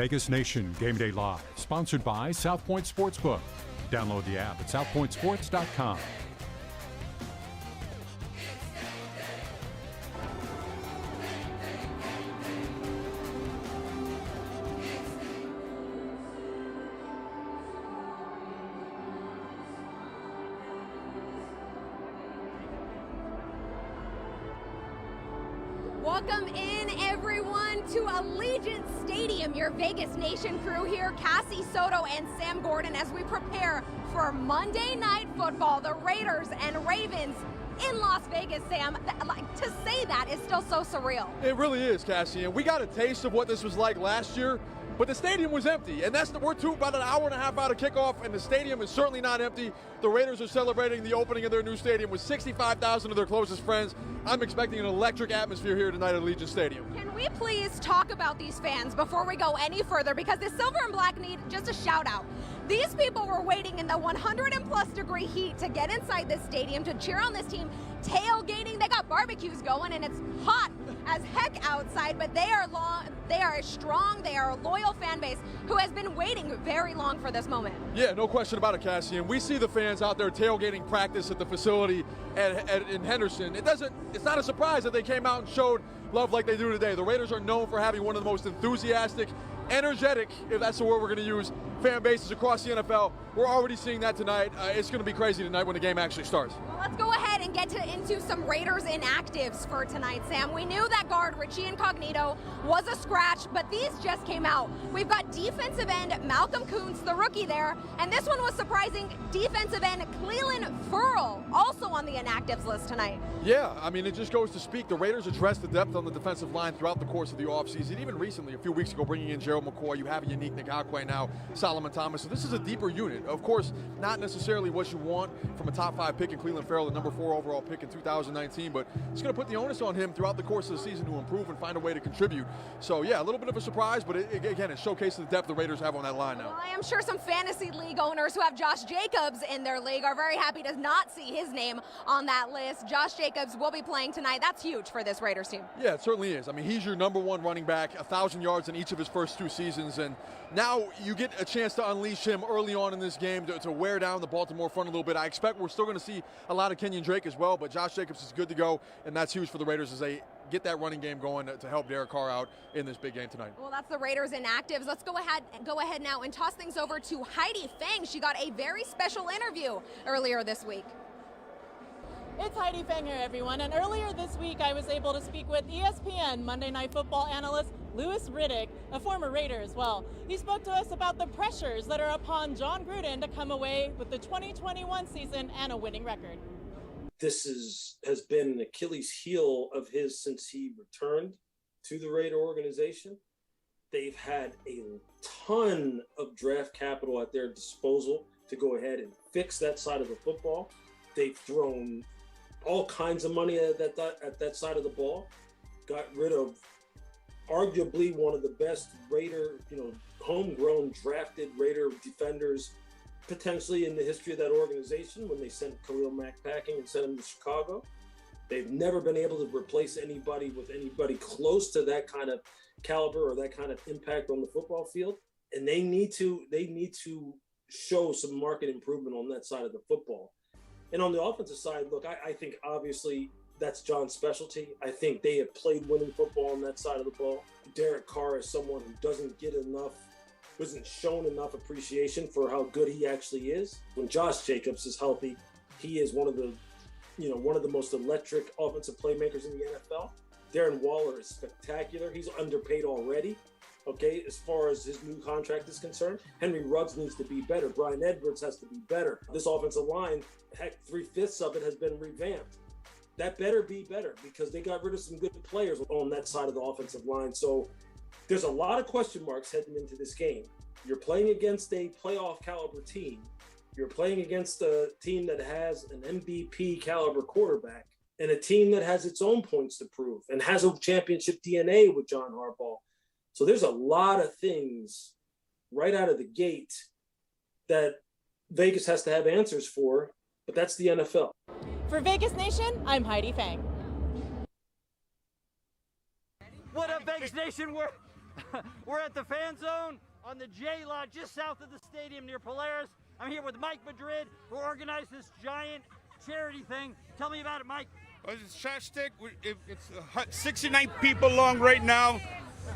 Vegas Nation Gameday Live, sponsored by South Point Sportsbook. Download the app at southpointsports.com. Welcome in, everyone, to Allegiant Stadium. Your Vegas Nation crew here, Cassie Soto and Sam Gordon, as we prepare for Monday Night Football, the Raiders and Ravens in Las Vegas. Sam, to say that is still so surreal. It really is, Cassie, and we got a taste of what this was like last year, but the stadium was empty, and we're about an hour and a half out of kickoff, and the stadium is certainly not empty. The Raiders are celebrating the opening of their new stadium with 65,000 of their closest friends. I'm expecting an electric atmosphere here tonight at Allegiant Stadium. Can we please talk about these fans before we go any further? Because the silver and black need just a shout out. These people were waiting in the 100+ degree heat to get inside this stadium to cheer on this team, tailgating. They got barbecues going, and it's hot as heck outside, but they are a strong, they are a loyal fan base who has been waiting very long for this moment. Yeah, no question about it, Cassie. And we see the fans out there tailgating practice at the facility in Henderson. It's not a surprise that they came out and showed love like they do today. The Raiders are known for having one of the most enthusiastic, energetic, if that's the word we're going to use, fan bases across the NFL. We're already seeing that tonight. It's going to be crazy tonight when the game actually starts. Well, let's go ahead and get into some Raiders inactives for tonight, Sam. We knew that guard Richie Incognito was a scratch, but these just came out. We've got defensive end Malcolm Kuntz, the rookie there, and this one was surprising. Defensive end Cleland Furl, also on the inactives list tonight. Yeah, I mean, it just goes to speak. The Raiders addressed the depth on the defensive line throughout the course of the offseason. Even recently, a few weeks ago, bringing in Gerald McCoy, you have a unique Ngakwe now, Solomon Thomas. So this is a deeper unit. Of course, not necessarily what you want from a top 5 pick in Cleveland Farrell, the number 4 overall pick in 2019, but it's going to put the onus on him throughout the course of the season to improve and find a way to contribute. So yeah, a little bit of a surprise, but again, it showcases the depth the Raiders have on that line now. Well, I am sure some fantasy league owners who have Josh Jacobs in their league are very happy to not see his name on that list. Josh Jacobs will be playing tonight. That's huge for this Raiders team. Yeah, it certainly is. I mean, he's your number 1 running back, 1,000 yards in each of his first 2 seasons, and now you get a chance to unleash him early on in this game to wear down the Baltimore front a little bit. I expect we're still going to see a lot of Kenyon Drake as well, but Josh Jacobs is good to go, and that's huge for the Raiders as they get that running game going to help Derek Carr out in this big game tonight. Well, that's the Raiders inactives. Let's go ahead now and toss things over to Heidi Fang. She got a very special interview earlier this week. It's Heidi Fang here, everyone, and earlier this week I was able to speak with ESPN Monday Night Football analyst Louis Riddick, a former Raider as well. He spoke to us about the pressures that are upon John Gruden to come away with the 2021 season and a winning record. This has been an Achilles heel of his since he returned to the Raider organization. They've had a ton of draft capital at their disposal to go ahead and fix that side of the football. They've thrown all kinds of money at that side of the ball, got rid of arguably one of the best Raider, homegrown drafted Raider defenders potentially in the history of that organization when they sent Khalil Mack packing and sent him to Chicago. They've never been able to replace anybody with anybody close to that kind of caliber or that kind of impact on the football field. And they need to show some market improvement on that side of the football. And on the offensive side, look, I think obviously that's John's specialty. I think they have played winning football on that side of the ball. Derek Carr is someone who wasn't shown enough appreciation for how good he actually is. When Josh Jacobs is healthy, he is one of the most electric offensive playmakers in the NFL. Darren Waller is spectacular. He's underpaid already. Okay, as far as his new contract is concerned, Henry Ruggs needs to be better. Bryan Edwards has to be better. This offensive line, heck, 3/5 of it has been revamped. That better be better because they got rid of some good players on that side of the offensive line. So there's a lot of question marks heading into this game. You're playing against a playoff caliber team. You're playing against a team that has an MVP caliber quarterback and a team that has its own points to prove and has a championship DNA with John Harbaugh. So there's a lot of things right out of the gate that Vegas has to have answers for, but that's the NFL. For Vegas Nation, I'm Heidi Fang. What up, Vegas Nation? We're at the fan zone on the J lot just south of the stadium near Polaris. I'm here with Mike Madrid, who organized this giant charity thing. Tell me about it, Mike. Well, it's trash stick. It's 69 people long right now.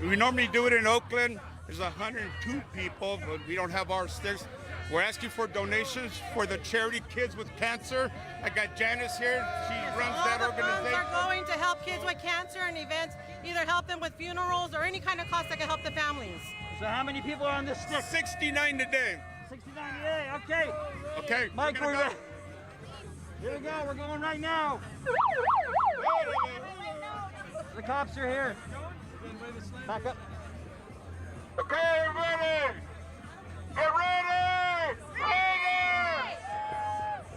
We normally do it in Oakland. There's 102 people, but we don't have our sticks. We're asking for donations for the charity Kids with Cancer. I got Janice here. She runs that organization. All the funds are going to help kids with cancer and events, either help them with funerals or any kind of cost that can help the families. So how many people are on this stick? 69 today. 69 today, okay. Okay, Mike, we're go. ready. Here we go, we're going right now. The cops are here. Back up. Okay, everybody! Get ready! Ready!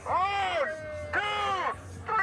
1, 2, 3!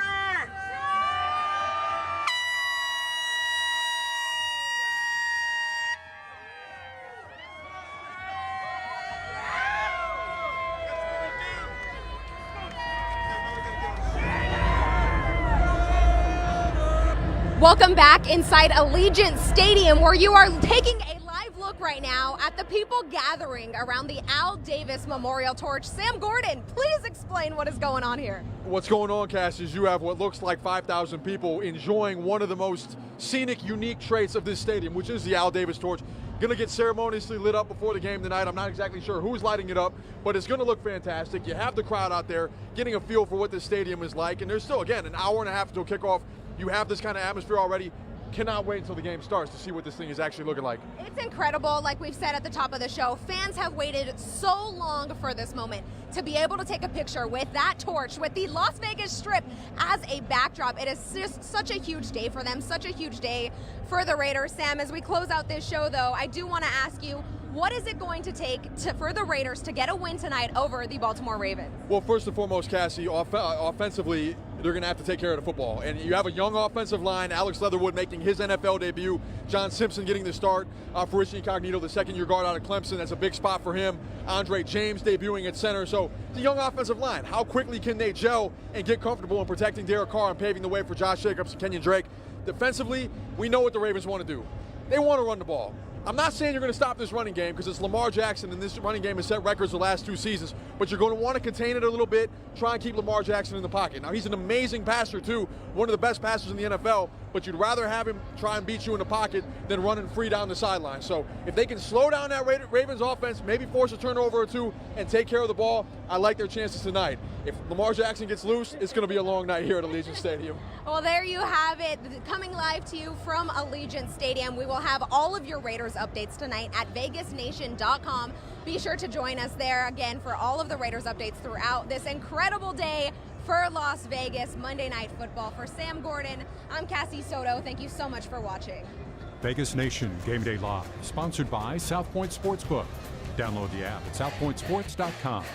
Welcome back inside Allegiant Stadium, where you are taking a live look right now at the people gathering around the Al Davis Memorial Torch. Sam Gordon, please explain what is going on here. What's going on, Cass, is you have what looks like 5,000 people enjoying one of the most scenic, unique traits of this stadium, which is the Al Davis Torch. Going to get ceremoniously lit up before the game tonight. I'm not exactly sure who's lighting it up, but it's going to look fantastic. You have the crowd out there getting a feel for what this stadium is like, and there's still, again, an hour and a half until kickoff. You have this kind of atmosphere already. Cannot wait until the game starts to see what this thing is actually looking like. It's incredible. Like we've said at the top of the show, fans have waited so long for this moment to be able to take a picture with that torch, with the Las Vegas Strip as a backdrop. It is just such a huge day for them, such a huge day for the Raiders. Sam, as we close out this show, though, I do want to ask you, what is it going to take for the Raiders to get a win tonight over the Baltimore Ravens? Well, first and foremost, Cassie, offensively, they're going to have to take care of the football. And you have a young offensive line, Alex Leatherwood making his NFL debut, John Simpson getting the start for Richie Incognito, the second-year guard out of Clemson. That's a big spot for him. Andre James debuting at center. So the young offensive line, how quickly can they gel and get comfortable in protecting Derek Carr and paving the way for Josh Jacobs and Kenyon Drake? Defensively, we know what the Ravens want to do. They want to run the ball. I'm not saying you're going to stop this running game because it's Lamar Jackson, and this running game has set records the last 2 seasons, but you're going to want to contain it a little bit, try and keep Lamar Jackson in the pocket. Now, he's an amazing passer, too, one of the best passers in the NFL, but you'd rather have him try and beat you in the pocket than running free down the sideline. So if they can slow down that Ravens offense, maybe force a turnover or two, and take care of the ball, I like their chances tonight. If Lamar Jackson gets loose, it's going to be a long night here at Allegiant Stadium. Well, there you have it. Coming live to you from Allegiant Stadium, we will have all of your Raiders updates tonight at vegasnation.com. Be sure to join us there again for all of the Raiders updates throughout this incredible day for Las Vegas Monday Night Football. For Sam Gordon, I'm Cassie Soto. Thank you so much for watching. Vegas Nation Game Day Live, sponsored by South Point Sportsbook. Download the app at southpointsports.com.